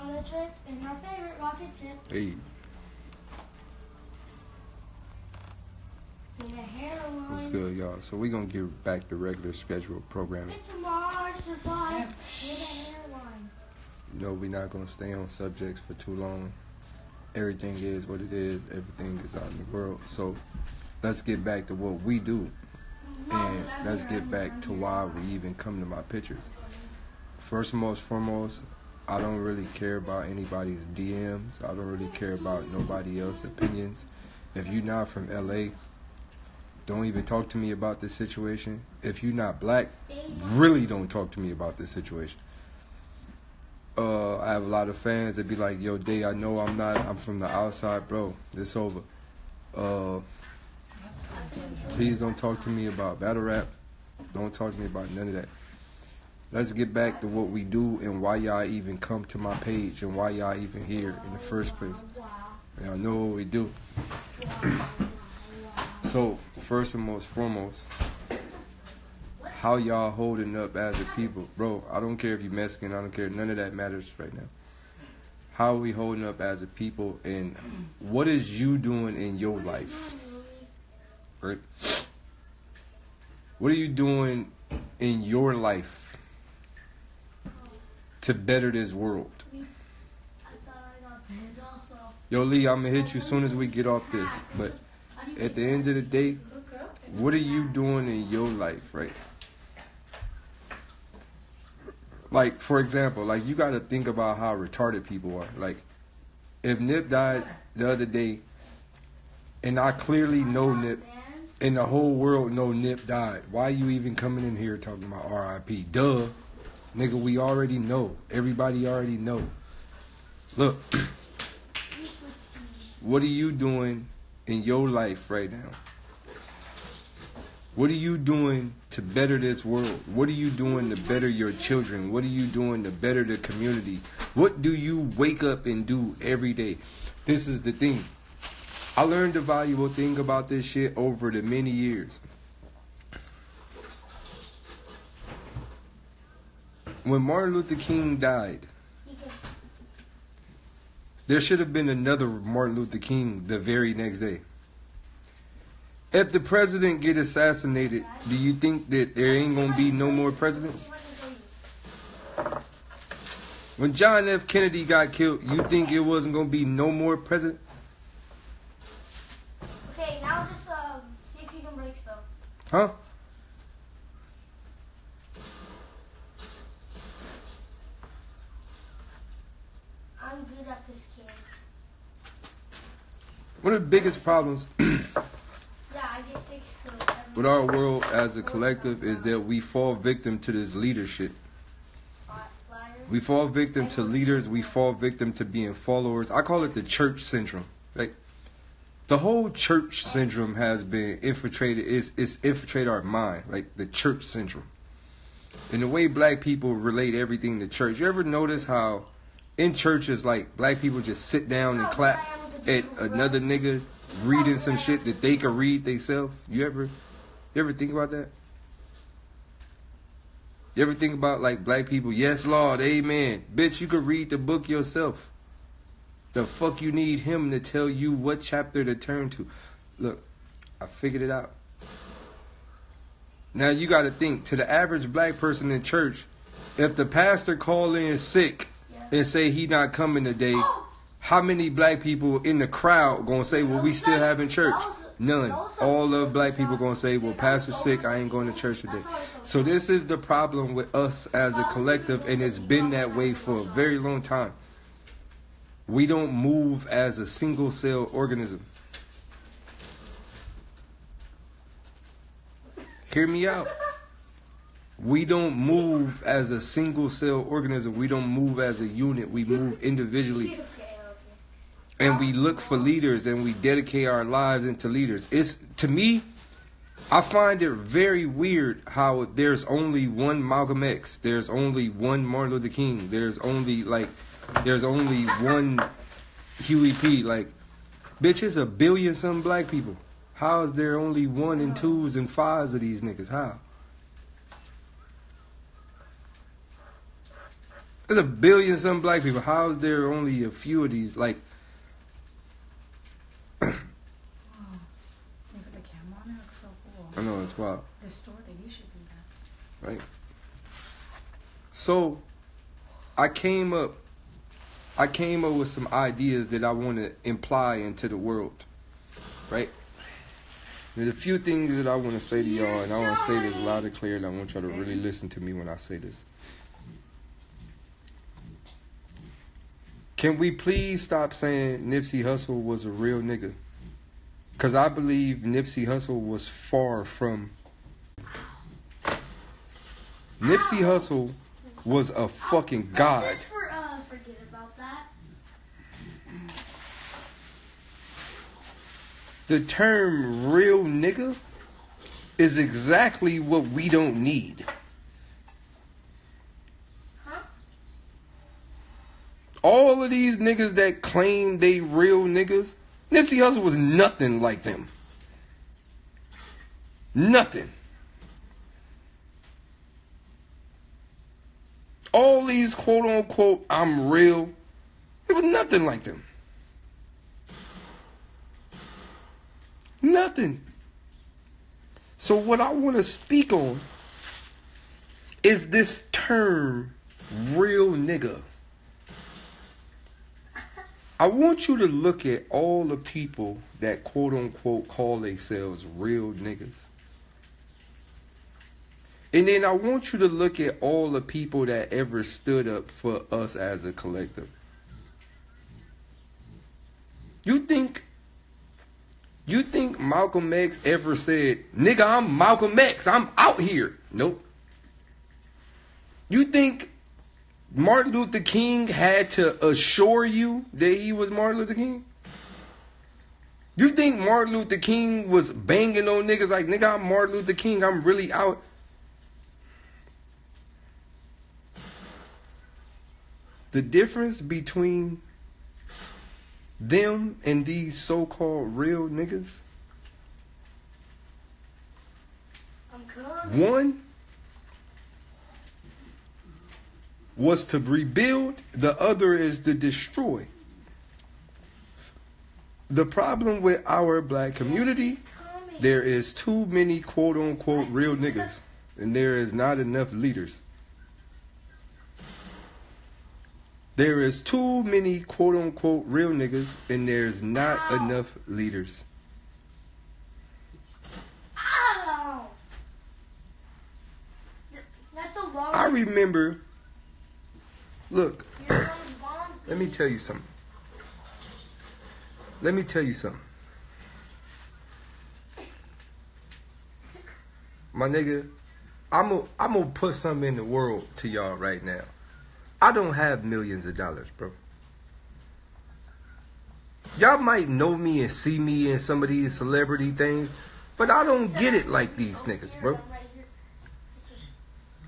on a trip in our favorite rocket ship. Hey. In a hairline. What's good, y'all? So we're going to get back to regular scheduled programming. It's a Mars supply with a hairline. You know, we're not going to stay on subjects for too long. Everything is what it is. Everything is out in the world. So let's get back to what we do. And let's get back to why we even come to my pictures. First and most foremost, I don't really care about anybody's DMs. I don't really care about nobody else's opinions. If you're not from LA, don't even talk to me about this situation. If you're not black, really don't talk to me about this situation. I have a lot of fans that be like, yo, Day, I know I'm from the outside, bro. It's over. Please don't talk to me about battle rap. Don't talk to me about none of that. Let's get back to what we do and why y'all even come to my page and why y'all even here in the first place. Y'all know what we do. So, first and most foremost, how y'all holding up as a people? Bro, I don't care if you're Mexican, I don't care. None of that matters right now. How are we holding up as a people, and what is you doing in your life? Right? What are you doing in your life to better this world? Yo, Lee, I'm going to hit you as soon as we get off this. But at the end of the day, what are you doing in your life, right? Like, for example, like, you got to think about how retarded people are. Like, if Nip died the other day, and I clearly know Nip, and the whole world know Nip died, why you even coming in here talking about R.I.P.? Duh. Nigga, we already know. Everybody already know. Look, what are you doing in your life right now? What are you doing to better this world? What are you doing to better your children? What are you doing to better the community? What do you wake up and do every day? This is the thing. I learned a valuable thing about this shit over the many years. When Martin Luther King died, there should have been another Martin Luther King the very next day. If the president get assassinated, do you think that there ain't gonna be no more presidents? When John F. Kennedy got killed, you think it wasn't gonna be no more president? Okay, now just see if you can break stuff. Huh? I'm good at this game. One of the biggest problems I get 6 kills. with our world as a collective is that we fall victim to this leadership. We fall victim to leaders. We fall victim to being followers. I call it the church syndrome. Like, the whole church syndrome has been infiltrated. It's infiltrated our mind. Like, the church syndrome. And the way black people relate everything to church. You ever notice how in churches, like, black people just sit down and clap at another nigga reading some shit that they can read themselves? You ever think about that? You ever think about, like, black people? Yes, Lord, amen. Bitch, you could read the book yourself. The fuck you need him to tell you what chapter to turn to? Look, I figured it out. Now you got to think, to the average black person in church, if the pastor call in sick and say he not coming today, how many black people in the crowd gonna say, well, we still having church? None. All of black people gonna say, well, pastor's sick, I ain't going to church today. So this is the problem with us as a collective, and it's been that way for a very long time. We don't move as a single cell organism. Hear me out. We don't move as a single cell organism. We don't move as a unit. We move individually. And we look for leaders, and we dedicate our lives into leaders. It's, to me, I find it very weird how there's only one Malcolm X. There's only one Martin Luther King. There's only one Huey P. Like, bitch, it's a billion some black people. How is there only 1 and 2s and 5s of these niggas? How? There's a billion some black people. How is there only a few of these? Like, They put the camera on it. Looks so cool. I know, it's wild. Distorted. You should do that. Right? So, I came up with some ideas that I want to imply into the world. Right? There's a few things that I want to say to y'all, and I want to say this loud and clear, and I want y'all to really listen to me when I say this. Can we please stop saying Nipsey Hussle was a real nigga? Because I believe Nipsey Hussle was far from. Nipsey Hussle was a fucking god. Just forget about that. The term real nigga is exactly what we don't need. Huh? All of these niggas that claim they real niggas, Nipsey Hussle was nothing like them. Nothing. All these quote unquote I'm real, it was nothing like them. Nothing. So what I want to speak on is this term real nigga. I want you to look at all the people that quote unquote call themselves real niggas. And then I want you to look at all the people that ever stood up for us as a collective. You think Malcolm X ever said, nigga, I'm Malcolm X, I'm out here? Nope. You think Martin Luther King had to assure you that he was Martin Luther King? You think Martin Luther King was banging on niggas like, nigga, I'm Martin Luther King, I'm really out? The difference between them and these so-called real niggas, I'm coming. one was to rebuild, the other is to destroy. The problem with our black community, there is too many quote-unquote real niggas, and there is not enough leaders. There is too many quote-unquote real niggas, and there's not enough leaders. Ow! That's so long. I remember, look, Your mom's bomb. let me tell you something. Let me tell you something. My nigga, I'm gonna put something in the world to y'all right now. I don't have millions of dollars, bro. Y'all might know me and see me in some of these celebrity things, but I don't get it like these niggas, bro.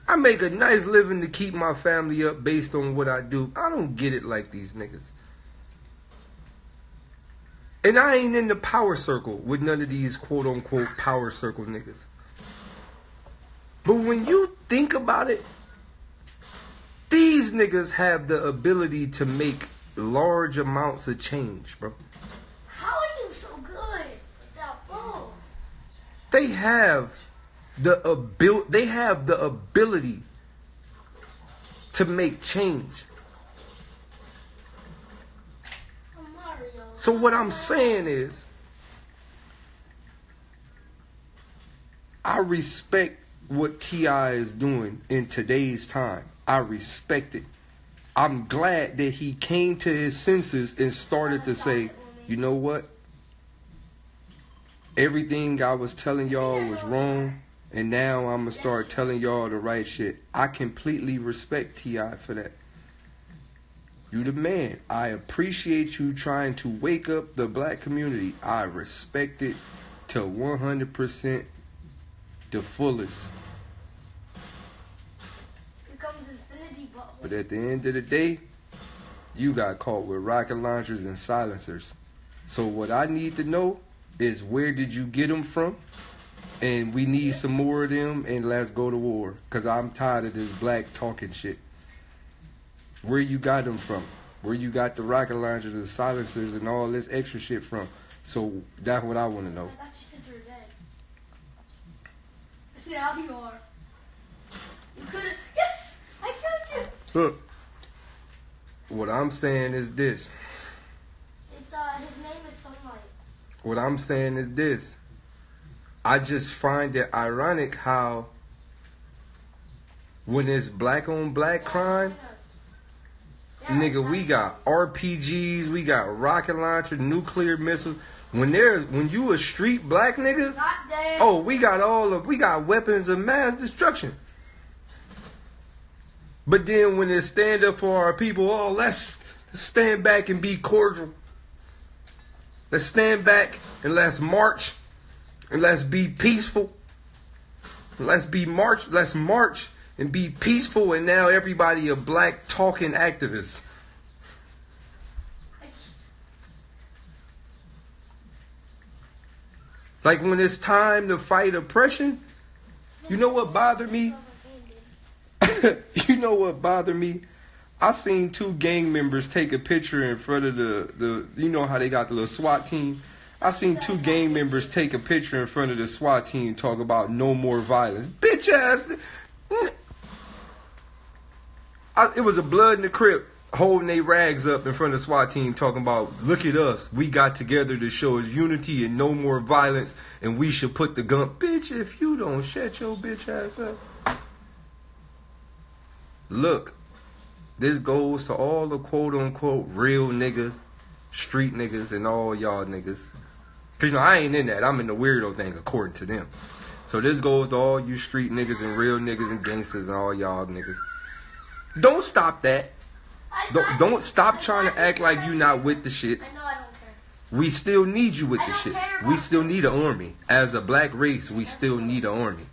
I make a nice living to keep my family up based on what I do. I don't get it like these niggas. And I ain't in the power circle with none of these quote-unquote power circle niggas. But when you think about it, these niggas have the ability to make large amounts of change, bro. How are you so good without balls? They have the ability to make change. Mario. So what I'm saying is, I respect what T.I. is doing in today's time. I respect it. I'm glad that he came to his senses and started to say, you know what? Everything I was telling y'all was wrong, and now I'm going to start telling y'all the right shit. I completely respect T.I. for that. You the man. I appreciate you trying to wake up the black community. I respect it to 100% the fullest. But at the end of the day, you got caught with rocket launchers and silencers. So what I need to know is, where did you get them from? And we need some more of them, and let's go to war. Because I'm tired of this black talking shit. Where you got them from? Where you got the rocket launchers and silencers and all this extra shit from? So that's what I want to know. I thought you said you were dead. Now you are. You couldn't. Yes! I killed you! Look, what I'm saying is this. It's, his name is Sunlight. What I'm saying is this. I just find it ironic how when it's black on black crime, nigga, we got RPGs, we got rocket launcher, nuclear missiles. When you a street black nigga, oh, we got weapons of mass destruction. But then when it's stand up for our people, oh, let's stand back and be cordial. Let's stand back and let's march and let's be peaceful. Let's march and be peaceful, and now everybody a black talking activist. Like when it's time to fight oppression, you know what bothered me? You know what bothered me? I seen 2 gang members take a picture in front of the you know how they got the little SWAT team? I seen 2 gang members take a picture in front of the SWAT team talk about no more violence. Bitch ass. It was a blood in the Crip holding their rags up in front of the SWAT team talking about, look at us. We got together to show unity and no more violence, and we should put the gun. Bitch, if you don't shut your bitch ass up. Look, this goes to all the quote-unquote real niggas, street niggas, and all y'all niggas. Because, I ain't in that. I'm in the weirdo thing according to them. So this goes to all you street niggas and real niggas and gangsters and all y'all niggas. Don't stop that. Don't stop trying to act like you not with the shits. I know I don't care. We still need you with the shits. We still need an army. As a black race, we still need an army.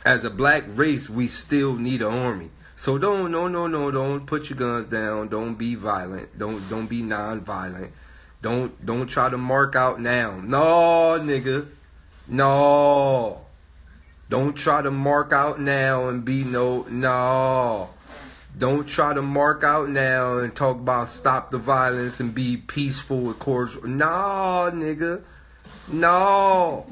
As a black race, we still need an army. So don't put your guns down. Don't be violent. Don't be non-violent. Don't try to mark out now. No, nigga. No. Don't try to mark out now and be no. Don't try to mark out now and talk about stop the violence and be peaceful and cordial. No, nigga. No.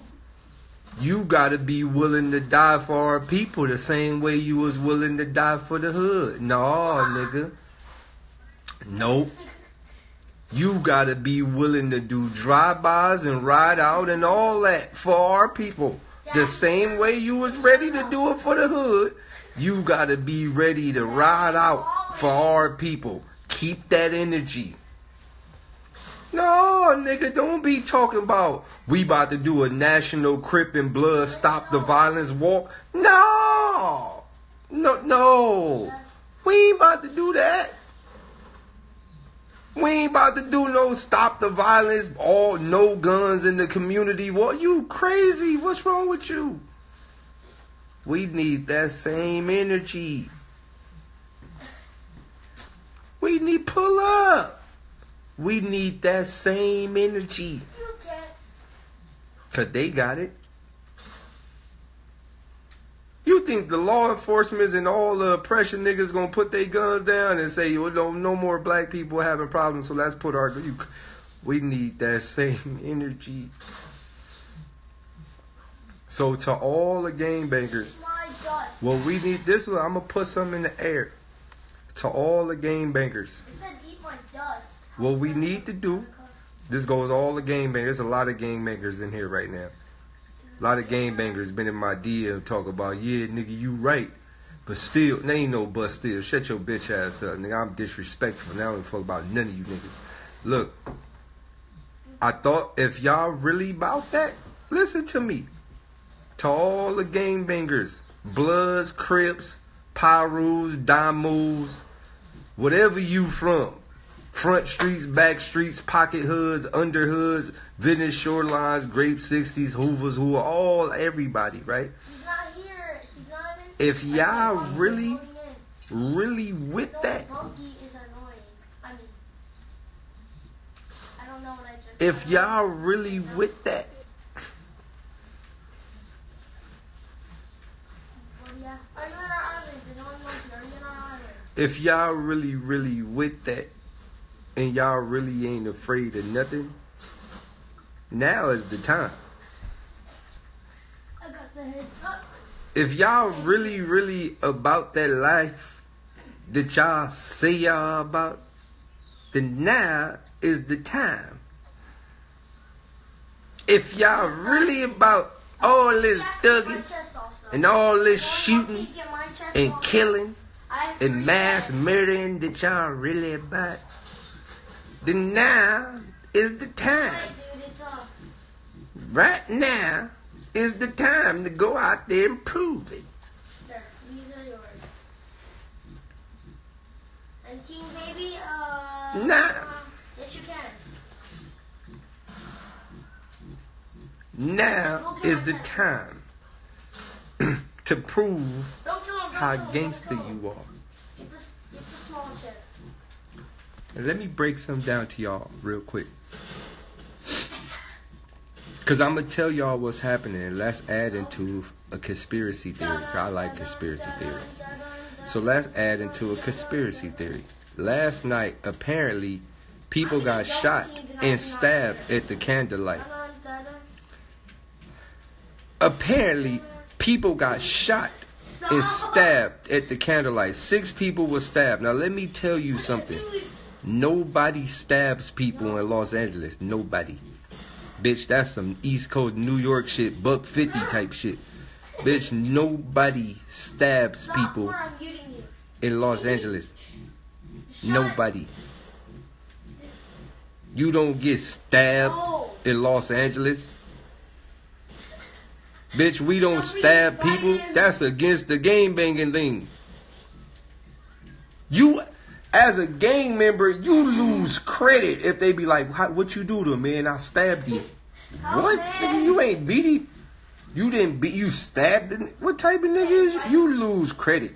You gotta be willing to die for our people the same way you was willing to die for the hood. No, nigga. Nope. You gotta be willing to do drive-bys and ride out and all that for our people. The same way you was ready to do it for the hood. You gotta be ready to ride out for our people. Keep that energy. No, nigga, don't be talking about we about to do a national Crip and Blood Stop the Violence walk. No. We ain't about to do that. We ain't about to do no stop the violence, all no guns in the community. What, you crazy? What's wrong with you? We need that same energy. We need pull up. We need that same energy. Cause they got it. You think the law enforcement and all the oppression niggas gonna put their guns down and say, well, no more black people having problems, so let's put our... We need that same energy. So to all the gangbangers, well, we need this one. I'm gonna put something in the air. To all the gangbangers, It said eat my dust. what we need to do, this goes all the gangbangers. There's a lot of gangbangers in here right now. A lot of gangbangers been in my DM talk about, yeah, nigga, you right. But still, there ain't no but still. Shut your bitch ass up, nigga. I'm disrespectful. Now I don't fuck about none of you niggas. Look, I thought if y'all really about that, listen to me. To all the gangbangers, Bloods, Crips, Pyrus, Damus, whatever you from. Front streets, back streets, pocket hoods, under hoods, Venice shorelines, Grape 60s, Hoovers, who are all everybody, right? He's not here. He's not in. If y'all really with that, Monkey is annoying. I mean, I don't know what I just if said. y'all really with that, What do you ask? Are you in our island? Annoying monkey, are you in our island? if y'all really, really with that, and y'all really ain't afraid of nothing, now is the time. I got the head up. If y'all really, really about that life that y'all say y'all about, then now is the time. If y'all really about all this thugging and all this shooting and killing and mass murdering that y'all really about, then now is the time. Right now is the time to go out there and prove it. There, these are yours. And King Baby, Nah. yes you can. Now is the time to prove Don't kill him, how don't kill him, gangster don't kill him. you are. Get the small chest. And let me break some down to y'all real quick. Because I'm going to tell y'all what's happening. Let's add into a conspiracy theory. I like conspiracy theories. So let's add into a conspiracy theory. Last night, apparently, people got shot and stabbed at the candlelight. Apparently, people got shot and stabbed at the candlelight. 6 people were stabbed. Now, let me tell you something. Nobody stabs people in Los Angeles. Nobody. Bitch, that's some East Coast New York shit, $1.50 type shit. Bitch, nobody stabs people in Los Angeles. Nobody. You don't get stabbed in Los Angeles. Bitch, we don't stab people. That's against the gang banging thing. You, as a gang member, you lose credit if they be like, what you do to him, man? I stabbed him. What? Nigga, you ain't beat him. You didn't beat, you stabbed him. What type of nigga is you? You lose credit.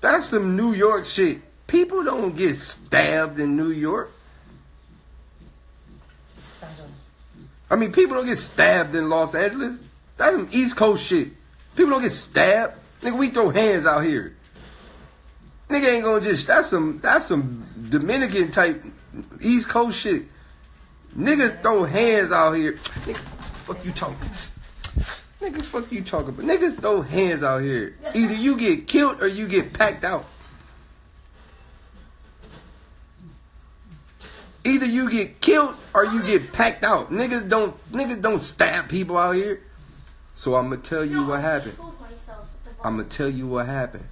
That's some New York shit. People don't get stabbed in New York. I mean, people don't get stabbed in Los Angeles. That's some East Coast shit. People don't get stabbed. Nigga, we throw hands out here. Nigga ain't gonna just, that's some Dominican type East Coast shit. Niggas throw hands out here. Nigga, fuck you talking. Nigga, fuck you talking about. Niggas throw hands out here. Either you get killed or you get packed out. Either you get killed or you get packed out. Niggas don't stab people out here. So I'm gonna tell you what happened. I'm gonna tell you what happened.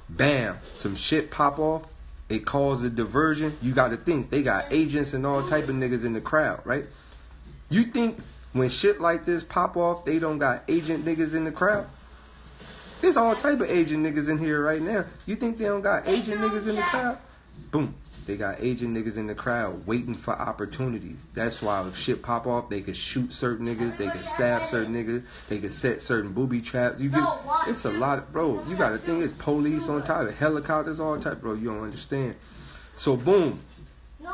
Bam, some shit pop off. It caused a diversion. You got to think they got agents and all type of niggas in the crowd, right? You think when shit like this pop off, they don't got agent niggas in the crowd? There's all type of agent niggas in here right now. You think they don't got agent niggas in the crowd? Boom. They got agent niggas in the crowd waiting for opportunities. That's why if shit pop off, they could shoot certain niggas, they could stab certain niggas, they could set certain booby traps. You get, it's a lot of, bro, you gotta think it's police on top of helicopters, all type, bro, you don't understand. So boom,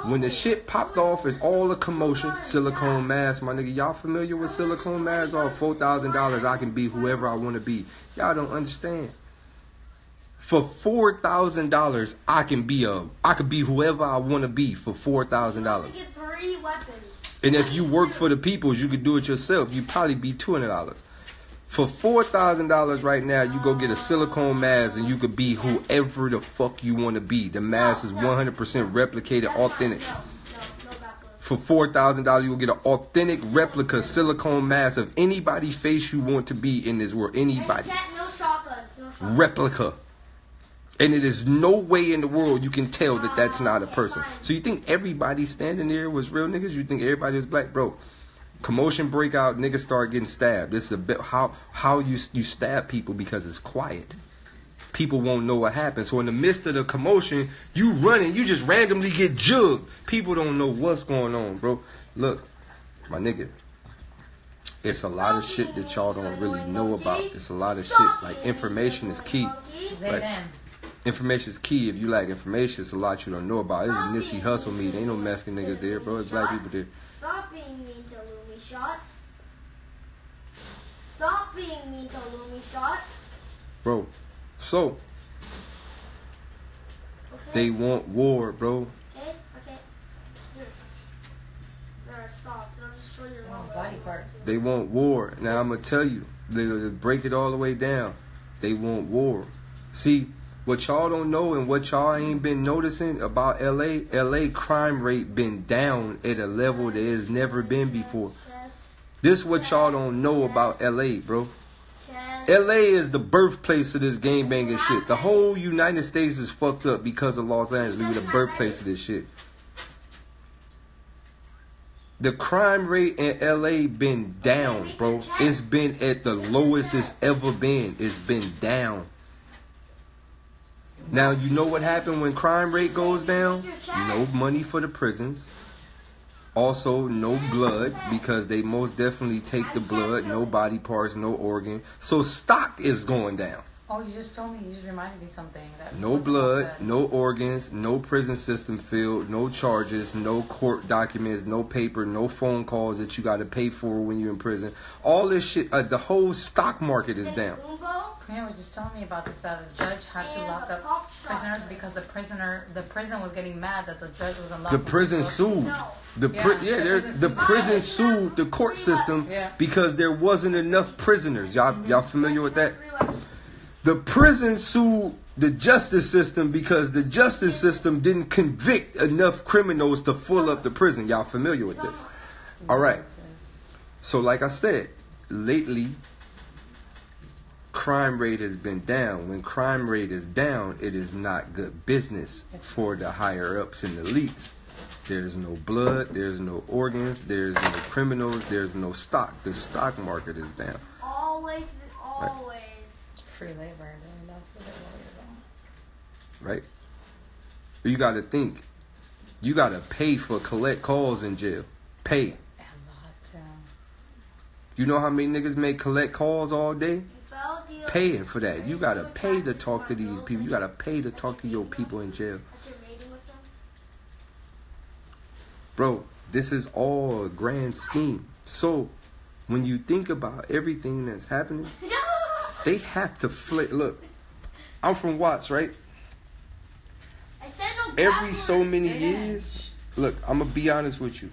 when the shit popped off and all the commotion, silicone mask, my nigga, y'all familiar with silicone masks? All $4,000, I can be whoever I wanna be. Y'all don't understand. For $4,000, I could be whoever I want to be for $4,000. And if you work for the peoples, you could do it yourself. You'd probably be $200. For $4,000 right now, you go get a silicone mask and you could be whoever the fuck you want to be. The mask is 100% replicated, authentic. For $4,000, you will get an authentic replica silicone mask of anybody's face you want to be in this world. Anybody. Replica. And it is no way in the world you can tell that that's not a person. So you think everybody standing there was real niggas? You think everybody was black? Bro, commotion break out, niggas start getting stabbed. This is a bit how you stab people because it's quiet. People won't know what happened. So in the midst of the commotion, you running, you just randomly get jugged. People don't know what's going on, bro. Look, my nigga, it's a lot of shit that y'all don't really know about. It's a lot of shit. Like, information is key. Like, information is key. If you like information, it's a lot you don't know about. This is Nipsey Hussle meet. Ain't no Mexican niggas there, bro. It's black people there. Stop being mean to Lumi. Shots. Stop being mean to Lumi shots. Bro, so Okay. they want war, bro. Okay. Here. There, stop. I'll destroy your Oh, lumber. body parts. They want war. Now I'm gonna tell you, they break it all the way down. They want war. See, what y'all don't know and what y'all ain't been noticing about LA crime rate been down at a level that has never been before. This what y'all don't know about LA, bro. LA is the birthplace of this game banging shit. The whole United States is fucked up because of Los Angeles. We the birthplace of this shit. The crime rate in LA been down, bro. It's been at the lowest it's ever been. It's been down. Now, you know what happened when crime rate goes down? No money for the prisons. Also, no blood, because they most definitely take the blood. No body parts, no organ. So stock is going down. Oh, you just told me. You just reminded me something. No blood, no organs, no prison system filled, no charges, no court documents, no paper, no phone calls that you got to pay for when you're in prison. All this shit, the whole stock market is down. Kamina was just telling me about this, that the judge had to lock up prisoners because the prison was getting mad that the judge was unlocking. The prison sued. The prison sued the court system because there wasn't enough prisoners. Y'all familiar with that? The prison sued the justice system because the justice system didn't convict enough criminals to fill up the prison. Y'all familiar with this? All right. So like I said, lately, crime rate has been down. When crime rate is down, it is not good business for the higher ups and the elites. There's no blood, there's no organs, there's no criminals, there's no stock. The stock market is down. Always. Free labor, dude. That's what they're worried about. Right? You got to think. You got to pay for collect calls in jail. Pay. A lot, too. You know how many niggas make collect calls all day? Paying for that. You got to pay to talk to these people. You got to pay to talk to your people in jail. Bro, this is all a grand scheme. So, when you think about everything that's happening, they have to flip. Look, I'm from Watts, right? Every so many years, look, I'm going to be honest with you.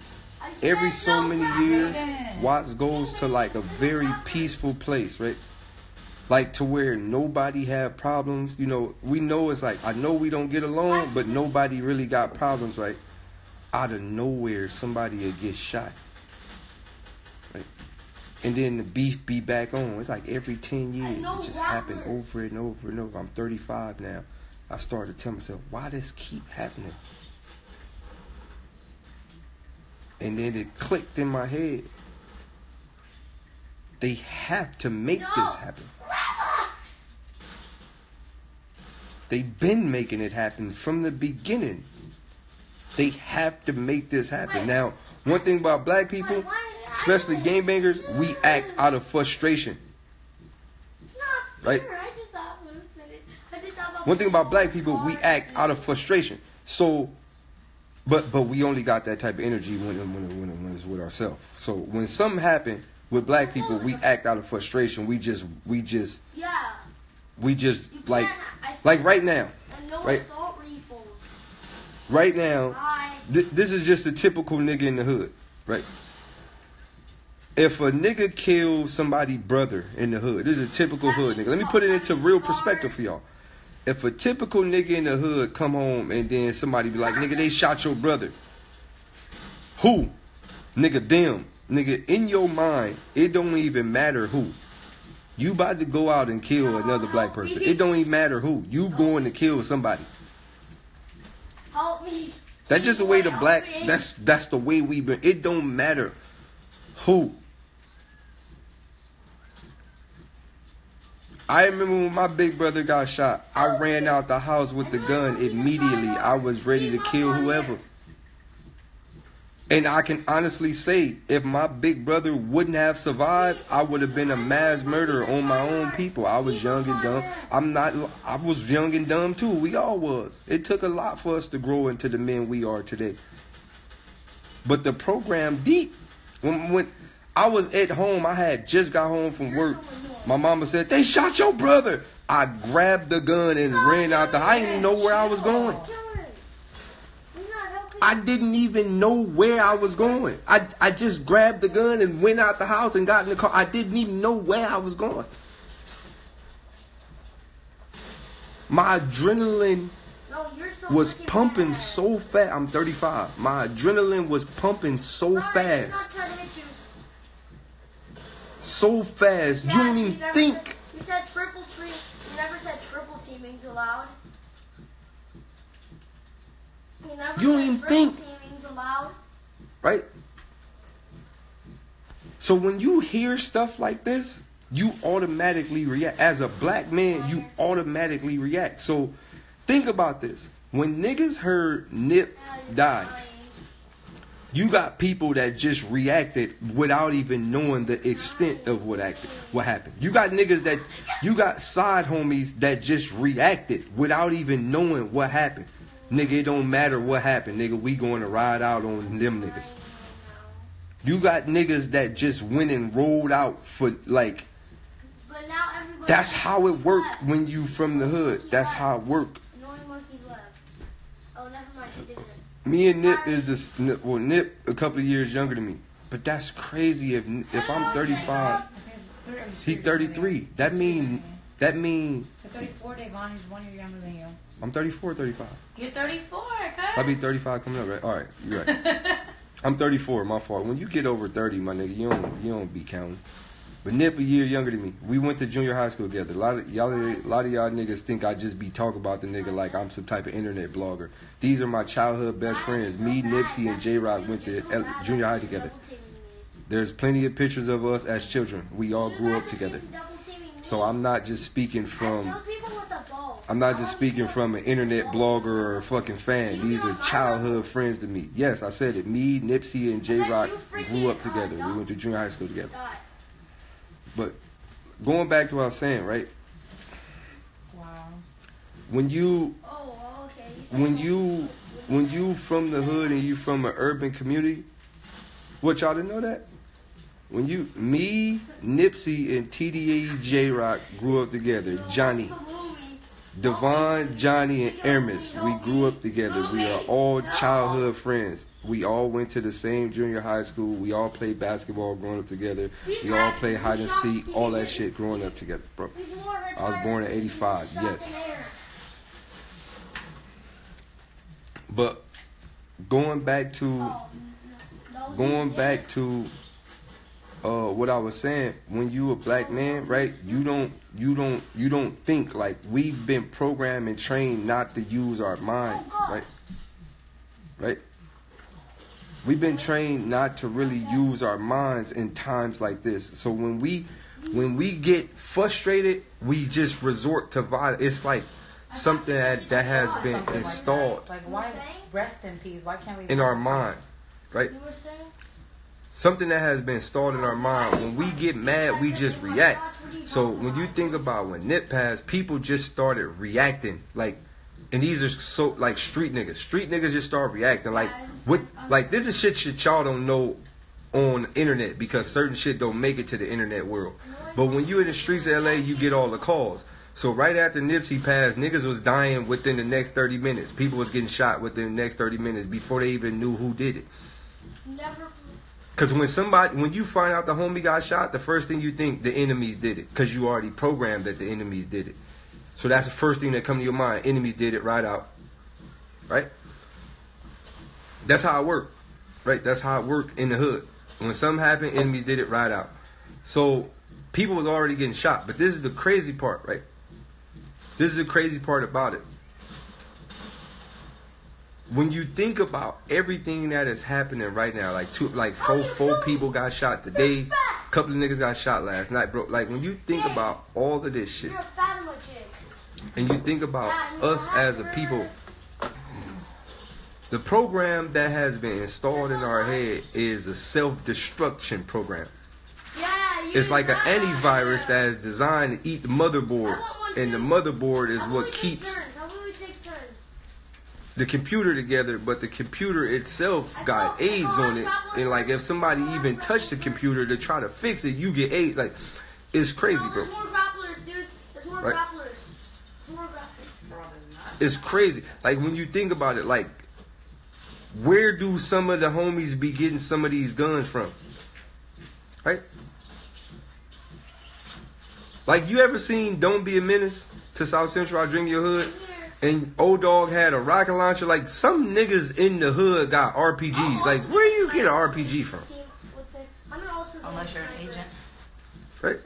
Every so many years, Watts goes to like a very peaceful place, right? Like to where nobody had problems. You know, we know it's like, I know we don't get along, but nobody really got problems, right? Out of nowhere, somebody will get shot. Right? And then the beef be back on. It's like every 10 years. It just happened over and over and over. I'm 35 now. I started to tell myself, why does keep happening? And then it clicked in my head. They have to make this happen. They've been making it happen from the beginning. They have to make this happen. Now, one thing about black people, especially game bangers, we act out of frustration. Right? One thing about black people, we act out of frustration. So, but we only got that type of energy when it's with ourselves. So when something happen with black people, we act out of frustration. We just like right now, right? Right now, this is just a typical nigga in the hood, right? If a nigga kills somebody's brother in the hood, this is a typical hood nigga. Let me put it into real perspective for y'all. If a typical nigga in the hood come home and then somebody be like, nigga, they shot your brother. Who? Nigga, them. Nigga, in your mind, it don't even matter who. You about to go out and kill another black person. It don't even matter who. You going to kill somebody. Help me. That's just the way the black, that's the way we been. It don't matter who. I remember when my big brother got shot, I ran out the house with the gun immediately. I was ready to kill whoever. And I can honestly say, if my big brother wouldn't have survived, I would have been a mass murderer on my own people. I was young and dumb. I was young and dumb too. We all was. It took a lot for us to grow into the men we are today. But the program deep. When I was at home, I had just got home from work. My mama said, they shot your brother. I grabbed the gun and ran out the house. I didn't even know where I was going. I didn't even know where I was going. I just grabbed the gun and went out the house and got in the car. I didn't even know where I was going. My adrenaline was pumping so fast. I'm 35. My adrenaline was pumping so fast. So fast. You don't even think. You said triple team. You never said triple teaming's allowed. You don't even think. Teaming's allowed. Right? So when you hear stuff like this, you automatically react. As a black man, you automatically react. So think about this. When niggas heard Nip die, you got people that just reacted without even knowing the extent of what happened. You got niggas that, you got side homies that just reacted without even knowing what happened. Nigga, it don't matter what happened, nigga. We going to ride out on them niggas. You got niggas that just went and rolled out for like. But now that's how it worked when you from the hood. That's how it worked. Me and Nip is this. Well, Nip a couple of years younger than me, but that's crazy. If I'm 35, he's 33. That mean. You're 34, Davon. He's 1 year younger than you. I'm 34, 35. You're 34, cuz. I'll be 35 coming up, right? All right, you're right. I'm 34. My fault. When you get over 30, my nigga, you don't be counting. But Nip a year younger than me. We went to junior high school together. A lot of y'all niggas think I just be talking about the nigga like I'm some type of internet blogger. These are my childhood best friends. Me, Nipsey, and J-Rock went to junior high together. There's plenty of pictures of us as children. We all grew up together. So I'm not just speaking from an internet blogger or a fucking fan. These are childhood friends to me. Yes, I said it. Me, Nipsey, and J-Rock grew up together. We went to junior high school together. But going back to what I was saying, right? Wow. When you from the hood and you from an urban community, what y'all didn't know that? When me, Nipsey, and TDA J-Rock grew up together, Johnny, Devon, Johnny, and Hermes, we grew up together. We are all childhood friends. We all went to the same junior high school. We all played basketball growing up together. We all played hide and seek, all that shit growing up together, bro. I was born in 85, yes. But going back to what I was saying, when you a black man, right? You don't think like we've been programmed and trained not to use our minds, right? Right? We've been trained not to really use our minds in times like this. So when we get frustrated, we just resort to violence. It's like something that has been installed. Like why rest in peace? Why can't we in our mind, right? Something that has been installed in our mind. When we get mad, we just react. So when you think about when Nip passed, people just started reacting. Like, and these are so like street niggas. Street niggas just start reacting. Like what? Like this is shit y'all don't know on the internet because certain shit don't make it to the internet world. But when you in the streets of LA, you get all the calls. So right after Nipsey passed, niggas was dying within the next 30 minutes. People was getting shot within the next 30 minutes before they even knew who did it. Because when you find out the homie got shot, the first thing you think the enemies did it. Because you already programmed that the enemies did it. So that's the first thing that comes to your mind. Enemies did it right out. Right? That's how it worked. Right? That's how it worked in the hood. When something happened, enemies did it right out. So people was already getting shot. But this is the crazy part, right? This is the crazy part about it. When you think about everything that is happening right now, like four people got shot today, a couple of niggas got shot last night, bro. Like when you think about all of this shit, and you think about us as a people, the program that has been installed in our head is a self-destruction program. It's like an antivirus that is designed to eat the motherboard, and the motherboard is what keeps the computer together, but the computer itself got AIDS on it. And like if somebody even touched the computer to try to fix it, you get AIDS. Like It's crazy, no, bro. there's more grapplers, dude. There's more Right. grapplers. There's more grapplers. It's crazy. Like, when you think about it, like, where do some of the homies be getting some of these guns from? Right? Like, you ever seen Don't Be a Menace to South Central, I Dream Your Hood? And old dog had a rocket launcher. Like, some niggas in the hood got RPGs. Like, where you get an RPG from? Unless you're an agent. Right?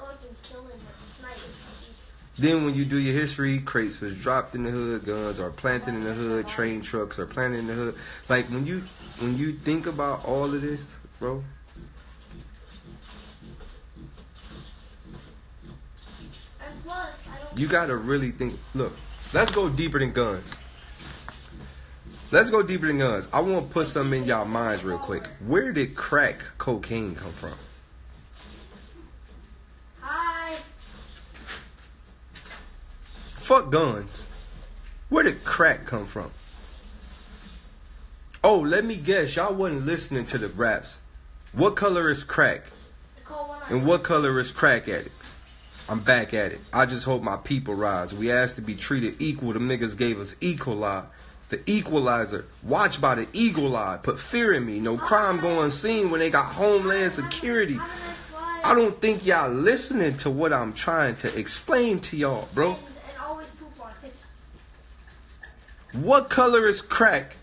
Then when you do your history, crates was dropped in the hood, guns are planted in the hood, train trucks are planted in the hood. Like, when you think about all of this, bro, And plus, you gotta really think. Look, let's go deeper than guns. Let's go deeper than guns. I want to put something in y'all minds real quick. Where did crack cocaine come from? Hi. Fuck guns. Where did crack come from? Oh, let me guess. Y'all wasn't listening to the raps. What color is crack? And what color is crack addicts? I'm back at it. I just hope my people rise. We asked to be treated equal. Them niggas gave us equalize. The equalizer. Watch by the eagle eye. Put fear in me. No crime go unseen when they got homeland security. I don't think y'all listening to what I'm trying to explain to y'all, bro. And always poop on it. What color is crack?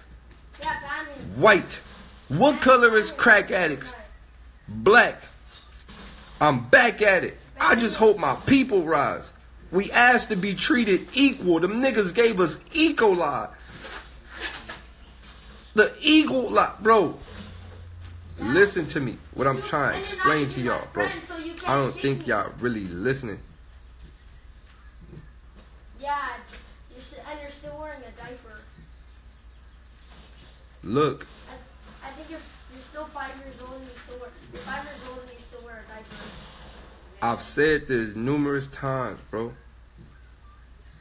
Yeah, Batman. White. What color is crack addicts? Black. I'm back at it. I just hope my people rise. We asked to be treated equal. Them niggas gave us Ecolide. The Eagle Eye, bro. Listen to me. What I'm trying to explain to y'all, bro. I don't think y'all really listening. Yeah, you're still wearing a diaper. Look. I think you're still 5 years old and you're 5 years old and you still wear a diaper. I've said this numerous times, bro.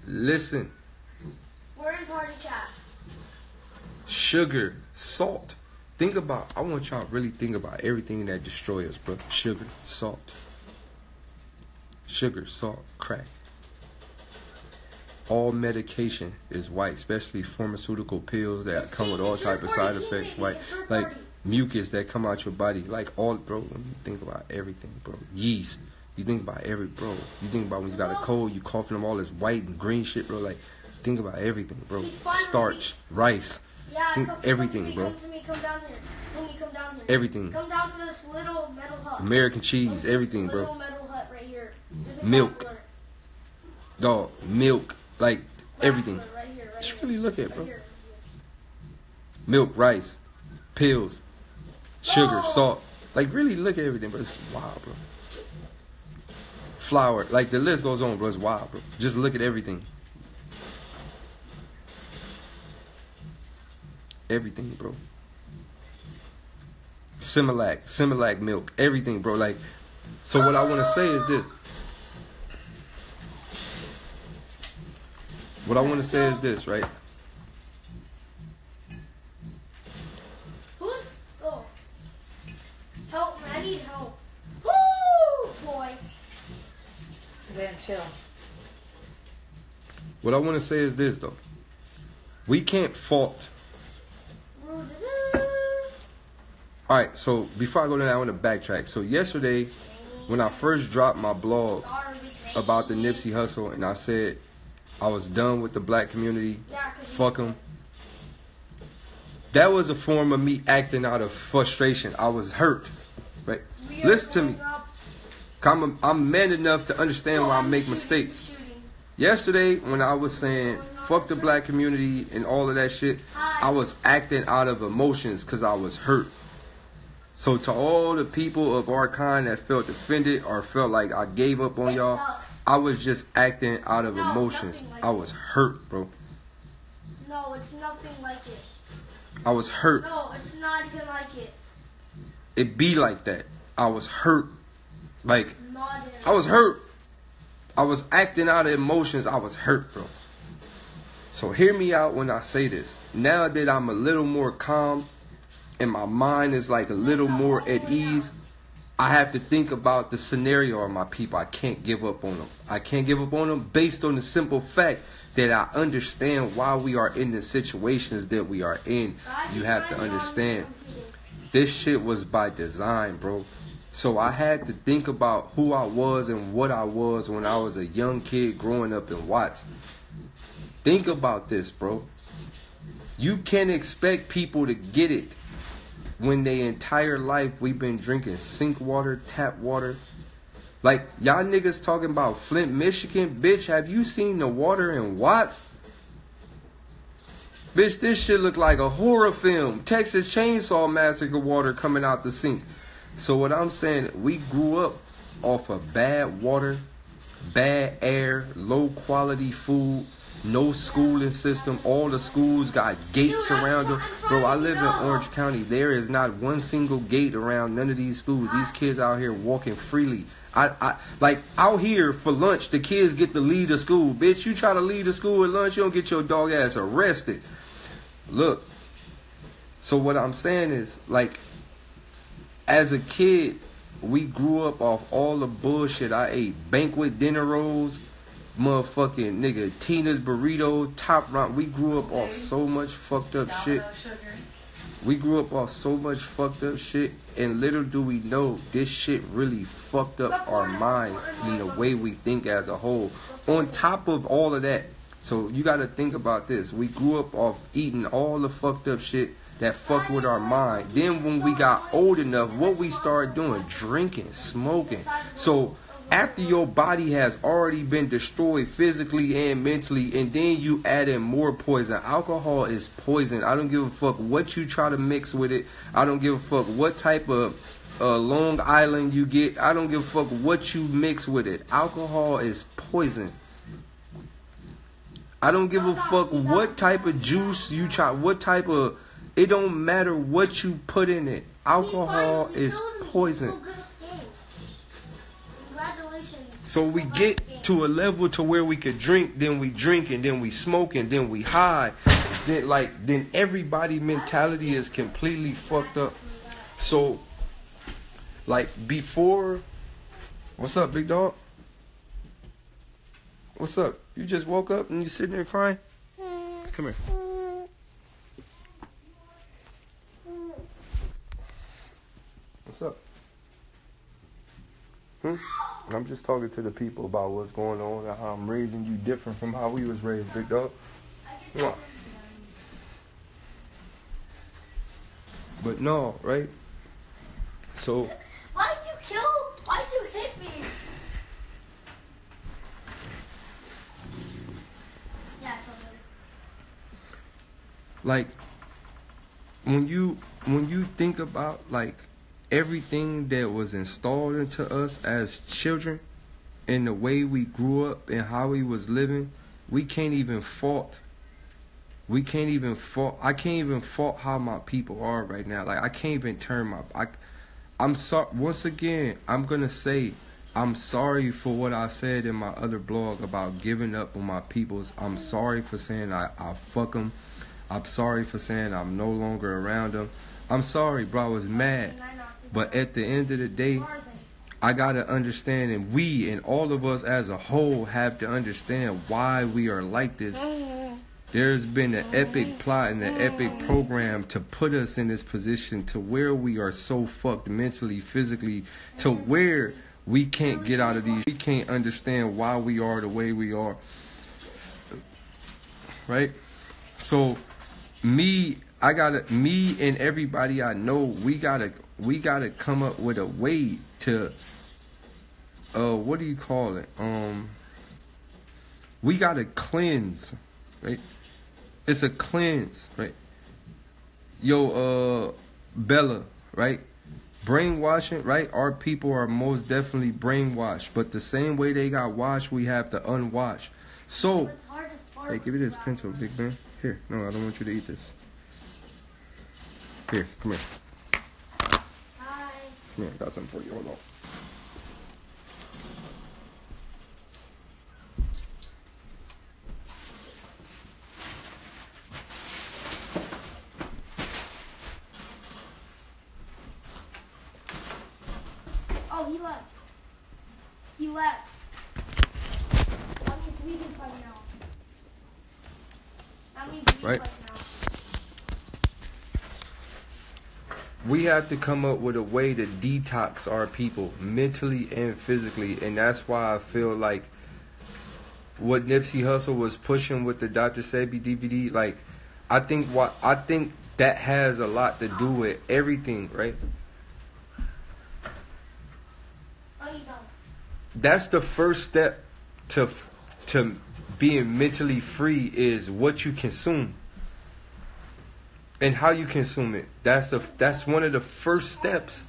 Listen. We're in party chat. Sugar, salt. I want y'all to really think about everything that destroys us, bro. Sugar, salt. Sugar, salt, crack. All medication is white, especially pharmaceutical pills that come with all type of side effects, white. Like mucus that come out your body. Like all, bro, when you think about everything, bro. Yeast. You think about bro. You think about when you got a cold, you coughing them all this white and green shit, bro. Like, think about everything, bro. Starch, rice. Yeah, think everything, bro. Come down here. Come down here. Everything. Come down to this little metal hut. American cheese, everything, bro. Little metal hut right here. Milk. Dog, milk. Like, everything. Right here, right Just really look at it, bro. right here. Milk, rice, pills, sugar, salt. Like, really look at everything, bro. It's wild, bro. Flour. Like, the list goes on, bro. It's wild, bro. Just look at everything. Everything, bro. Similac milk. Everything, bro. Like, so what I want to say is this. What I want to say is this, right? Help me, I need help. Woo, boy. Then chill. What I want to say is this, though. We can't fault. Alright, so before I go to that, I want to backtrack. So yesterday, when I first dropped my blog about the Nipsey Hussle, and I said I was done with the black community, fuck them. That was a form of me acting out of frustration. I was hurt, right? Listen to me. I'm man enough to understand why I make mistakes. Yesterday, when I was saying fuck the black community and all of that shit, I was acting out of emotions because I was hurt. So to all the people of our kind that felt offended or felt like I gave up on y'all, I was just acting out of emotions. I was hurt, bro. No, it's nothing like it. I was hurt. No, it's not even like it. It be like that. I was hurt. Like, I was hurt. I was acting out of emotions. I was hurt, bro. So hear me out when I say this. Now that I'm a little more calm and my mind is like a little more at ease, I have to think about the scenario of my people. I can't give up on them. I can't give up on them based on the simple fact that I understand why we are in the situations that we are in. You have to understand, this shit was by design, bro. So I had to think about who I was and what I was when I was a young kid growing up in Watts. Think about this, bro. You can't expect people to get it when their entire life we've been drinking sink water, tap water. Like, y'all niggas talking about Flint, Michigan. Bitch, have you seen the water in Watts? Bitch, this shit look like a horror film. Texas Chainsaw Massacre water coming out the sink. So what I'm saying, we grew up off of bad water, bad air, low quality food, no schooling system. All the schools got gates around them. Bro, I live in Orange County. There is not one single gate around none of these schools. These kids out here walking freely. I like out here for lunch, the kids get to leave the school. Bitch, you try to leave the school at lunch, you don't get your dog ass arrested. Look, so what I'm saying is, like, as a kid, we grew up off all the bullshit. I ate banquet dinner rolls, motherfucking nigga Tina's burrito, top round. We grew up off so much fucked up shit. We grew up off so much fucked up shit, and little do we know, this shit really fucked up our minds in the way we think as a whole. On top of all of that, so you gotta think about this. We grew up off eating all the fucked up shit that fucked with our mind. Then when we got old enough, what we started doing? Drinking, smoking. So after your body has already been destroyed physically and mentally, and then you add in more poison. Alcohol is poison. I don't give a fuck what you try to mix with it. I don't give a fuck what type of Long Island you get. I don't give a fuck what you mix with it. Alcohol is poison. I don't give a fuck what type of juice you try, what type of... It don't matter what you put in it. Alcohol is poison. So we get to a level to where we could drink, then we drink, and then we smoke, and then we high. Then everybody mentality is completely fucked up. So, like, before... What's up, big dog? What's up? You just woke up and you sitting there crying? Come here. What's up? I'm just talking to the people about what's going on and how I'm raising you different from how we was raised, big dog. Come on. But no, right? So... Why'd you hit me? Yeah, totally. Like, when you think about, like, everything that was installed into us as children and the way we grew up and how we was living, we can't even fault. I can't even fault how my people are right now. Like, I can't even turn I'm sorry. Once again, I'm going to say I'm sorry for what I said in my other blog about giving up on my peoples. I'm sorry for saying I fuck them. I'm sorry for saying I'm no longer around them. I'm sorry, bro. I was mad. But at the end of the day, I got to understand, and we and all of us as a whole have to understand why we are like this. There's been an epic plot and an epic program to put us in this position to where we are so fucked mentally, physically, to where we can't get out of these. We can't understand why we are the way we are. Right? So, me and everybody I know, we gotta come up with a way to, what do you call it? We gotta cleanse, right? It's a cleanse, right? Yo, Bella, right? Brainwashing, right? Our people are most definitely brainwashed, but the same way they got washed, we have to unwash. So, hey, give me this pencil, big man. Here, no, I don't want you to eat this. Here, come here. Hi. Come here, I got something for you. Hold on. left. That means we can fight now. That means we Right. fight now. We have to come up with a way to detox our people mentally and physically, and that's why I feel like what Nipsey Hussle was pushing with the Dr. Sebi DVD, like I think that has a lot to do with everything, right? Are you done? That's the first step to being mentally free is what you consume. And how you consume it. That's one of the first steps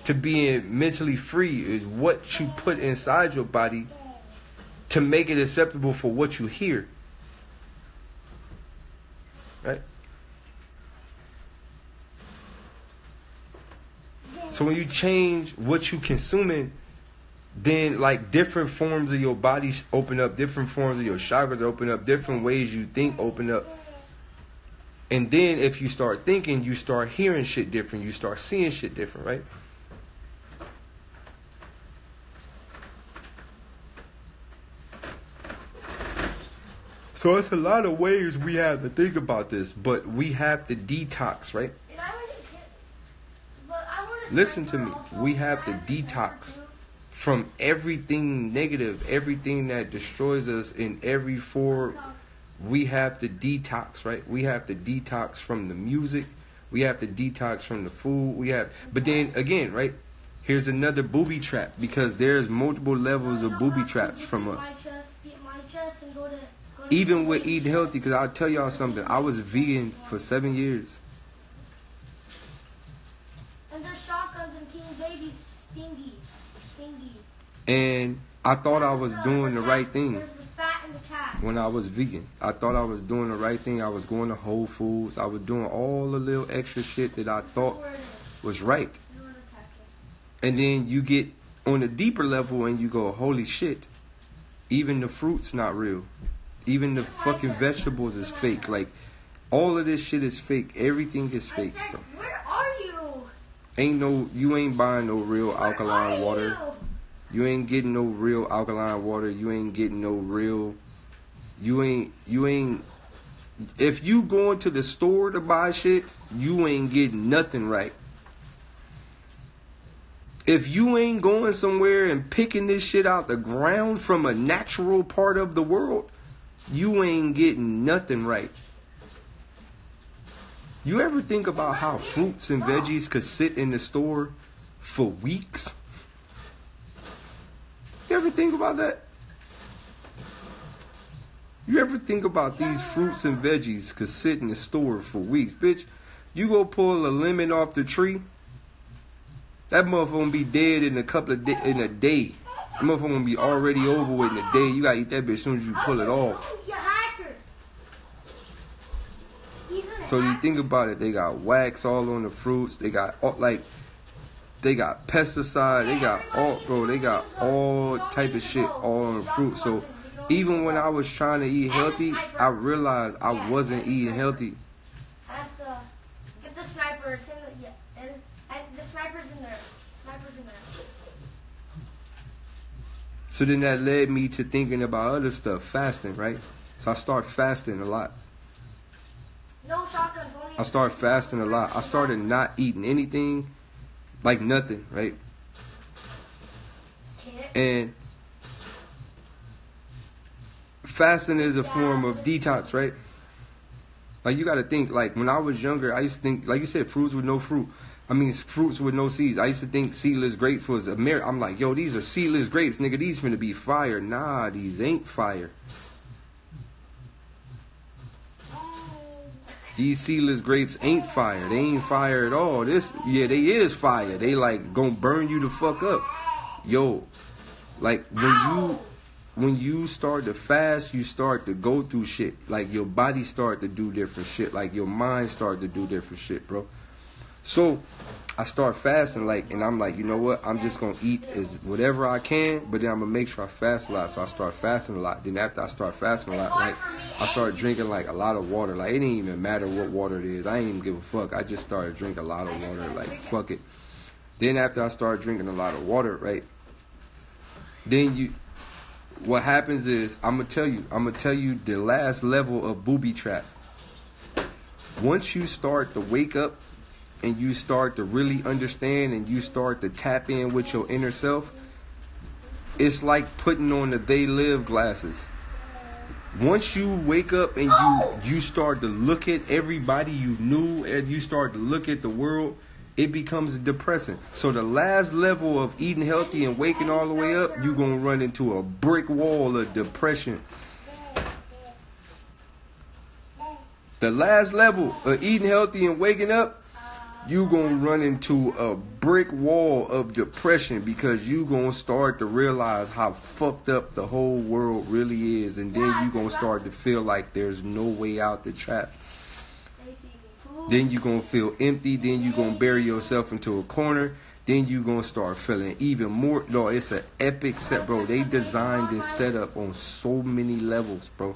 to being mentally free is what you put inside your body to make it acceptable for what you hear. Right? So when you change what you consuming, then like different forms of your body open up, different forms of your chakras open up, different ways you think open up. And then if you start thinking, you start hearing shit different. You start seeing shit different, right? So it's a lot of ways we have to think about this, but we have to detox, right? Listen to me. We have to detox from everything negative, everything that destroys us in every form. We have to detox, right? We have to detox from the music. We have to detox from the food. But then again, right? Here's another booby trap because there's multiple levels of booby traps from us. Even with eating healthy, because I'll tell y'all something. I was vegan for 7 years. And there's shotguns and King Baby's stingy. And I thought I was doing the right thing. There's the fat and the cat. When I was vegan, I thought I was doing the right thing. I was going to Whole Foods. I was doing all the little extra shit that I thought was right. And then you get on a deeper level and you go, holy shit, even the fruit's not real. Even the fucking vegetables is fake. Like, all of this shit is fake. Everything is fake, bro. Where are you? You ain't buying no real alkaline water. You ain't getting no real alkaline water. You ain't getting no real. You ain't. If you going to the store to buy shit, you ain't getting nothing right. If you ain't going somewhere and picking this shit out the ground from a natural part of the world, you ain't getting nothing right. You ever think about how fruits and veggies could sit in the store for weeks? You ever think about that? You ever think about these fruits and veggies could sit in the store for weeks? Bitch, you go pull a lemon off the tree, that motherfucker gonna be dead in in a day. That motherfucker gonna be already over with in a day. You gotta eat that bitch as soon as you pull it off. So you think about it, they got wax all on the fruits. They got they got pesticide. They got all type of shit all on the fruit. So even when I was trying to eat healthy, I realized I wasn't eating healthy. Get the sniper. It's in and the sniper's in there. So then that led me to thinking about other stuff, fasting, right? So I start fasting a lot. No shotguns, only I started fasting a lot. I started not eating anything, like nothing, right? And fasting is a form of detox, right? Like you got to think, like when I was younger, I used to think, like you said, fruits with no fruit. I mean, fruits with no seeds. I used to think seedless grapes was I'm like, yo, these are seedless grapes, nigga. These finna be fire. Nah, these ain't fire. These seedless grapes ain't fire. They ain't fire at all. They is fire. They like gonna burn you the fuck up. Yo, like when you start to fast, you start to go through shit. Like your body start to do different shit. Like your mind start to do different shit, bro. So I start fasting, and I'm like, you know what? I'm just gonna eat as whatever I can, but then I'm gonna make sure I fast a lot. So I start fasting a lot. Then after I start fasting a lot, I started drinking a lot of water. Like it didn't even matter what water it is. I ain't even give a fuck. I just started drinking a lot of water. Like fuck it. Then after I started drinking a lot of water, right? Then what happens is, I'm gonna tell you the last level of booby trap. Once you start to wake up and you start to really understand and you start to tap in with your inner self, it's like putting on the Daylyt glasses. Once you wake up and you start to look at everybody you knew and you start to look at the world, it becomes depressing. So the last level of eating healthy and waking all the way up, you're going to run into a brick wall of depression. The last level of eating healthy and waking up, you're going to run into a brick wall of depression because you're going to start to realize how fucked up the whole world really is. And then you're going to start to feel like there's no way out the trap. Then you're going to feel empty. Then you're going to bury yourself into a corner. Then you're going to start feeling even more. No, it's an epic set, bro. They designed this setup on so many levels, bro.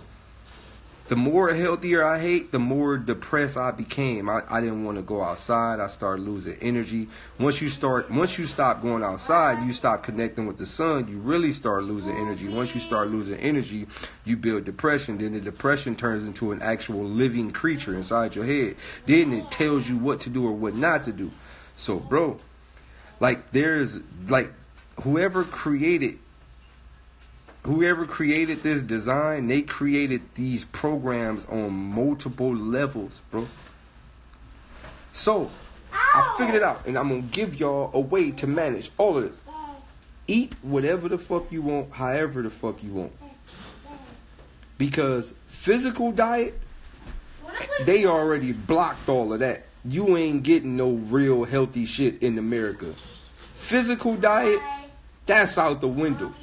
The more healthier I ate, the more depressed I became. I didn't want to go outside. I started losing energy. Once you stop going outside, you stop connecting with the sun, you really start losing energy. Once you start losing energy, you build depression. Then the depression turns into an actual living creature inside your head. Then it tells you what to do or what not to do. So, bro, like whoever created this design, they created these programs on multiple levels, bro. So, I figured it out, and I'm going to give y'all a way to manage all of this. Eat whatever the fuck you want, however the fuck you want. Because physical diet, they already blocked all of that. You ain't getting no real healthy shit in America. Physical diet, that's out the window.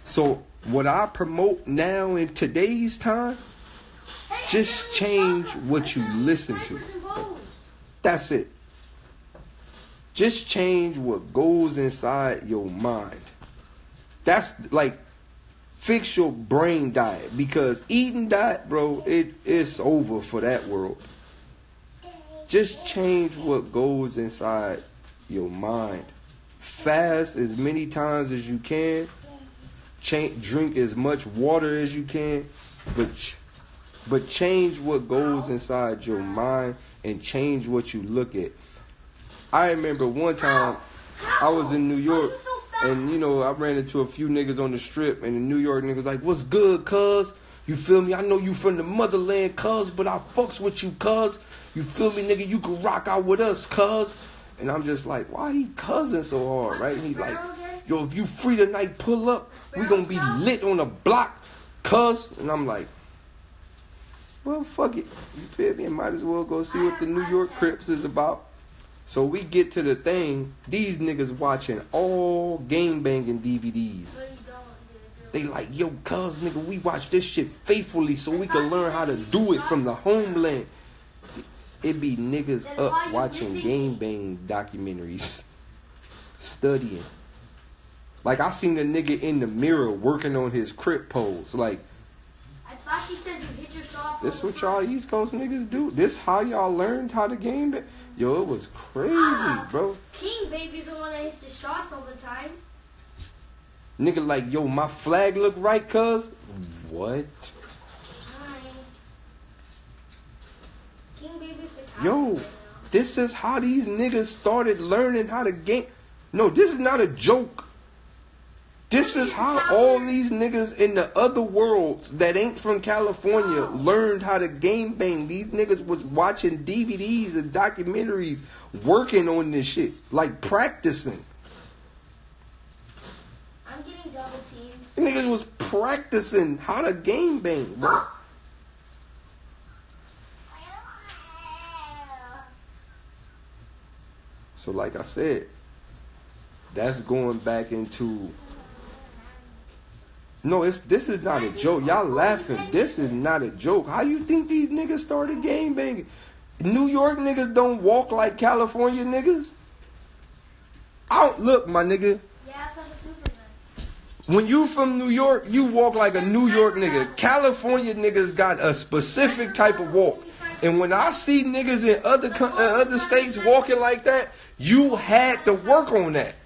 So what I promote now in today's time, just change what you listen to. That's it. Just change what goes inside your mind. That's like, fix your brain diet. Because eating diet, bro, it's over for that world. Just change what goes inside your mind. Fast as many times as you can. Drink as much water as you can, but change what goes inside your mind and change what you look at. I remember one time I was in New York and, you know, I ran into a few niggas on the strip and the New York niggas like, what's good, cuz? You feel me? I know you from the motherland, cuz, but I fucks with you, cuz. You feel me, nigga? You can rock out with us, cuz. And I'm just like, why he cussing so hard, right? He like, yo, if you free tonight, pull up. We gonna be lit on the block, cuz. And I'm like, well, fuck it. You feel me? Might as well go see what the New York Crips is about. So we get to the thing. These niggas watching all gangbanging DVDs. They like, yo, cuz, nigga, we watch this shit faithfully so we can learn how to do it from the homeland. It be niggas up watching gangbang documentaries, studying. Like, I seen a nigga in the mirror working on his crip pose. Like, I thought she said you hit your shots. This what y'all East Coast niggas do? This how y'all learned how to game bang? Yo, it was crazy, bro. King Baby's the one that hits the shots all the time. Nigga like, yo, my flag look right, cuz? What? King Baby's the Yo, this is how these niggas started learning how to game. No, this is not a joke. This is how all these niggas in the other worlds that ain't from California learned how to game bang. These niggas was watching DVDs and documentaries, working on this shit, like practicing. I'm getting double teams. Niggas was practicing how to game bang, bro. So like I said, that's going back into... No, this is not a joke. Y'all laughing. This is not a joke. How you think these niggas started game banging? New York niggas don't walk like California niggas. Look, my nigga. Yeah, it's like a Superman. When you from New York, you walk like a New York nigga. California niggas got a specific type of walk. And when I see niggas in other states walking like that, you had to work on that.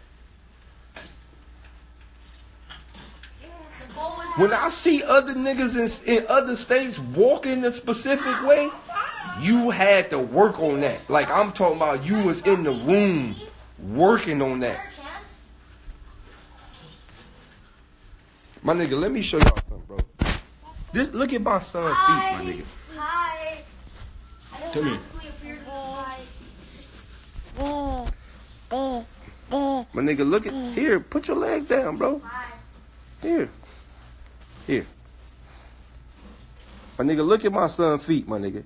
When I see other niggas in other states walking a specific way, you had to work on that. Like, I'm talking about you was in the room working on that. My nigga, let me show y'all something, bro. This, look at my son's feet, my nigga. Hi. Come here. My nigga, look at here. Put your legs down, bro. Here. My nigga, look at my son's feet, my nigga.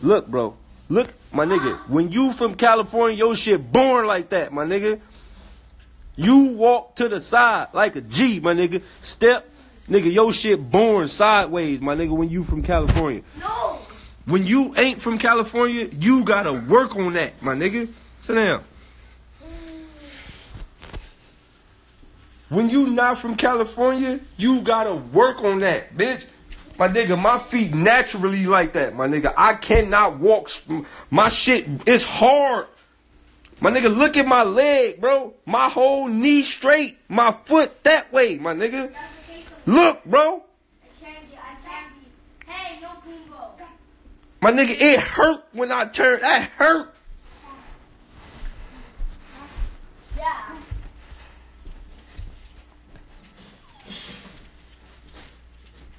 Look, bro. Look, my nigga. When you from California, your shit born like that, my nigga. You walk to the side like a G, my nigga. Step, nigga, your shit born sideways, my nigga, when you from California. No. When you ain't from California, you gotta work on that, my nigga. Sit down. When you not from California, you gotta work on that, bitch. My nigga, my feet naturally like that, my nigga. I cannot walk. My shit is hard. My nigga, look at my leg, bro. My whole knee straight. My foot that way, my nigga. Look, bro. I can't be. Hey, no Kumbo. My nigga, it hurt when I turned. That hurt. Yeah.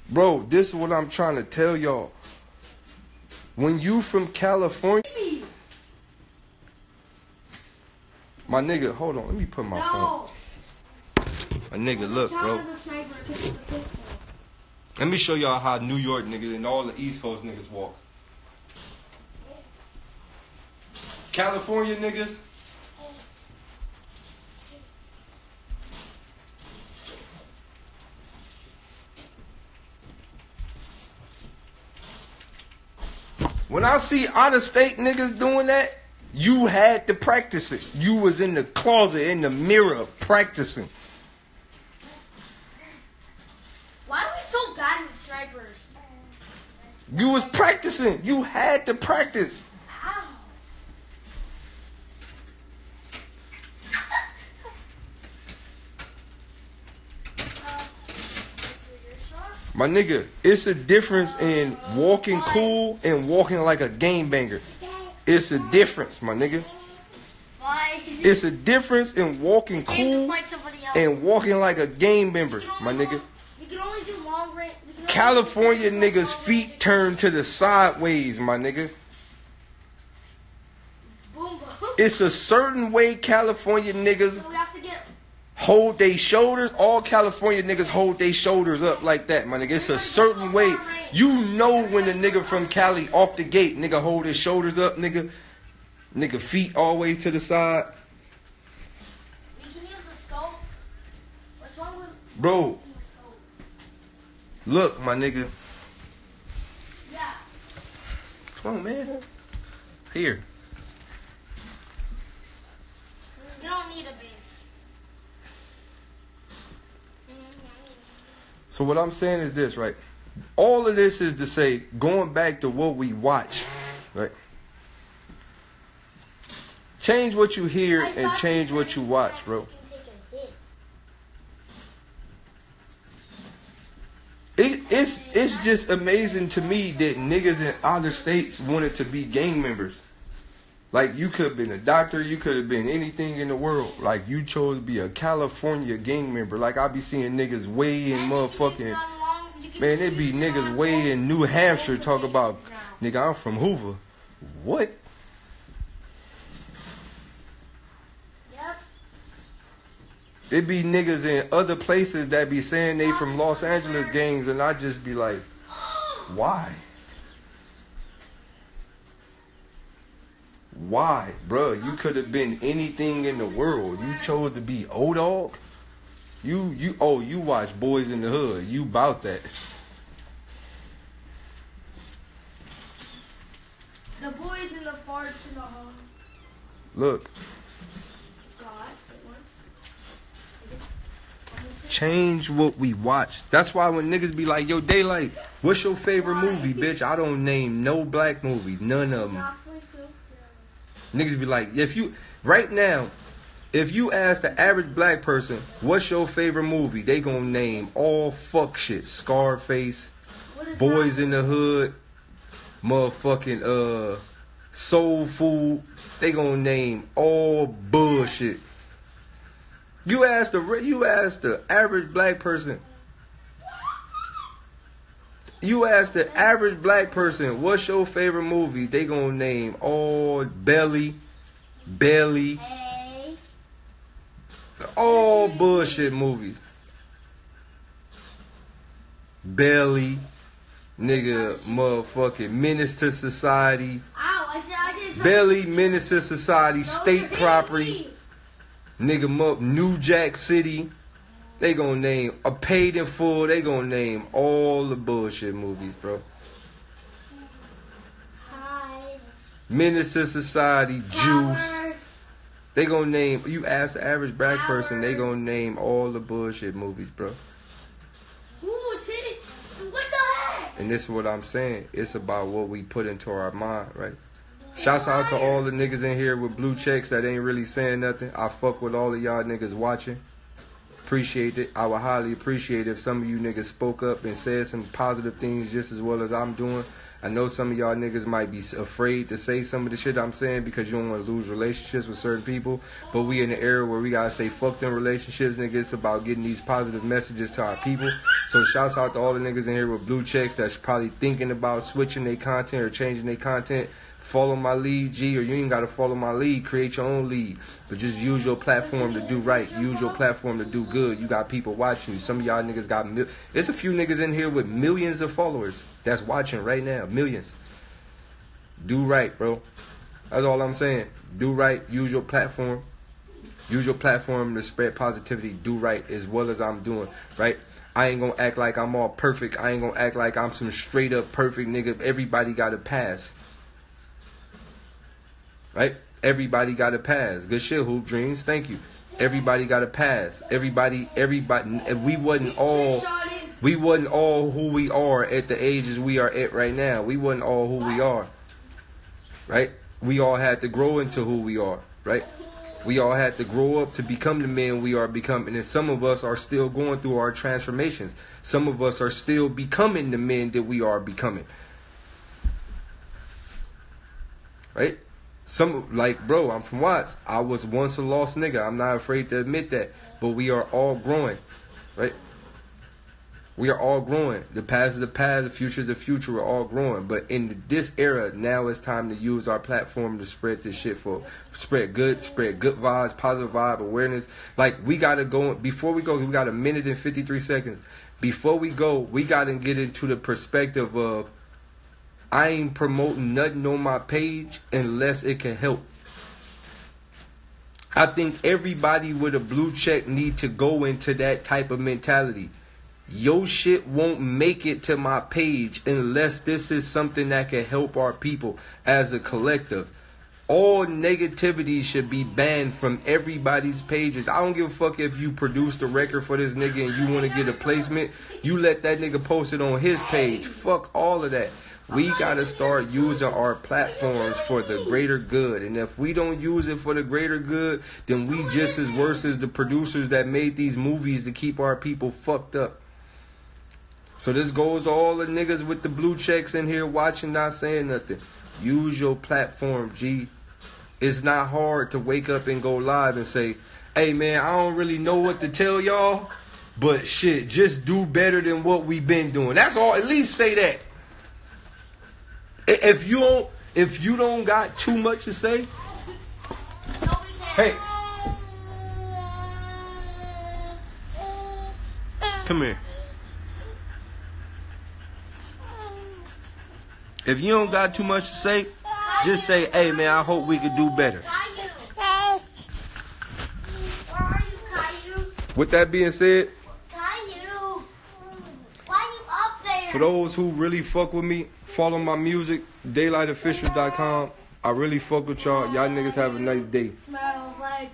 Bro, this is what I'm trying to tell y'all. When you from California... My nigga, hold on. Let me put my phone. My nigga, look, bro. Let me show y'all how New York niggas and all the East Coast niggas walk. California niggas. When I see out-of-state niggas doing that, you had to practice it. You was in the closet, in the mirror, practicing. Why are we so bad with snipers? You was practicing. You had to practice. Ow. My nigga, it's a difference in walking cool and walking like a game banger. It's a difference, my nigga. Why? It's a difference in walking cool and walking like a game member, my nigga. We can only do long range. California niggas' feet turn to the sideways, my nigga. Boom. It's a certain way California niggas So we have to get. hold they shoulders. All California niggas hold they shoulders up like that, my nigga. It's a certain way. You know when the nigga from Cali off the gate, nigga hold his shoulders up, nigga. Nigga feet all the way to the side. We can use the scope. What's wrong with Bro, look, my nigga. Yeah. Come on, man. Here. You don't need a base. So what I'm saying is this, right? All of this is to say, going back to what we watch, right? Change what you hear and change what you watch, bro. It's just amazing to me that niggas in other states wanted to be gang members. Like, you could have been a doctor, you could have been anything in the world. Like, you chose to be a California gang member. Like, I be seeing niggas way in motherfucking... Man, it be niggas way in New Hampshire talk about, nigga, I'm from Hoover. What? Yep. It be niggas in other places that be saying they from Los Angeles gangs, and I just be like, why? Why, bro? You could have been anything in the world. You chose to be O-Dog? You watch Boys in the Hood. You bout that. The boys in the farts in the home. Look. God, Change what we watch. That's why when niggas be like, yo, Daylyt, what's your favorite movie, bitch? I don't name no black movies. None of them. Niggas be like, if If you ask the average black person, what's your favorite movie? They gonna name all fuck shit. Scarface, Boys in the Hood, motherfucking Soul Food. They gonna name all bullshit. You ask the average black person. You ask the average black person, what's your favorite movie? They gonna name all Belly, all bullshit movies. Belly, nigga, motherfucking Menace to Society. Belly, Menace to Society, State Property. Nigga, New Jack City. They gonna name a Paid in Full. They gonna name all the bullshit movies, bro. Menace to Society, Juice. They gonna name. You ask the average black person, they gonna name all the bullshit movies, bro. What the heck? And this is what I'm saying. It's about what we put into our mind, right? Shouts out to all the niggas in here with blue checks that ain't really saying nothing. I fuck with all of y'all niggas watching. Appreciate it. I would highly appreciate it if some of you niggas spoke up and said some positive things just as well as I'm doing. I know some of y'all niggas might be afraid to say some of the shit I'm saying because you don't want to lose relationships with certain people. But we in the era where we gotta say fuck them relationships, nigga. It's about getting these positive messages to our people. So shouts out to all the niggas in here with blue checks that's probably thinking about switching their content or changing their content. Follow my lead, G, or you ain't got to follow my lead. Create your own lead. But just use your platform to do right. Use your platform to do good. You got people watching you. Some of y'all niggas got... There's a few niggas in here with millions of followers that's watching right now. Millions. Do right, bro. That's all I'm saying. Do right. Use your platform. Use your platform to spread positivity. Do right as well as I'm doing, right? I ain't gonna act like I'm all perfect. I ain't gonna act like I'm some straight up perfect nigga. Everybody got to pass. Right? Everybody got to pass. Good shit, Hoop Dreams. Thank you. Everybody got to pass. Everybody. We wasn't all who we are at the ages we are at right now. We wasn't all who we are. Right? We all had to grow into who we are. Right? We all had to grow up to become the men we are becoming. And some of us are still going through our transformations. Some of us are still becoming the men that we are becoming. Right? Bro, I'm from Watts. I was once a lost nigga. I'm not afraid to admit that. But we are all growing. Right? We are all growing. The past is the past. The future is the future. We're all growing. But in this era, now it's time to use our platform to spread this shit spread good vibes, positive vibe, awareness. Like, we got to go. Before we go, we got 1 minute and 53 seconds. Before we go, we got to get into the perspective of I ain't promoting nothing on my page unless it can help. I think everybody with a blue check need to go into that type of mentality. Your shit won't make it to my page unless this is something that can help our people as a collective. All negativity should be banned from everybody's pages. I don't give a fuck if you produced a record for this nigga and you want to get a placement. You let that nigga post it on his page. Fuck all of that. We got to start using our platforms for the greater good. And if we don't use it for the greater good, then we just as worse as the producers that made these movies to keep our people fucked up. So this goes to all the niggas with the blue checks in here watching, not saying nothing. Use your platform, G. It's not hard to wake up and go live and say, hey, man, I don't really know what to tell y'all, but shit, just do better than what we've been doing. That's all. At least say that. If you don't got too much to say, hey, come here. If you don't got too much to say, just say, hey, man, I hope we could do better. Where are you, Caillou? With that being said, Caillou, why are you up there? for those who really fuck with me, follow my music, daylytofficial.com. I really fuck with y'all. Y'all niggas have a nice day. Smells like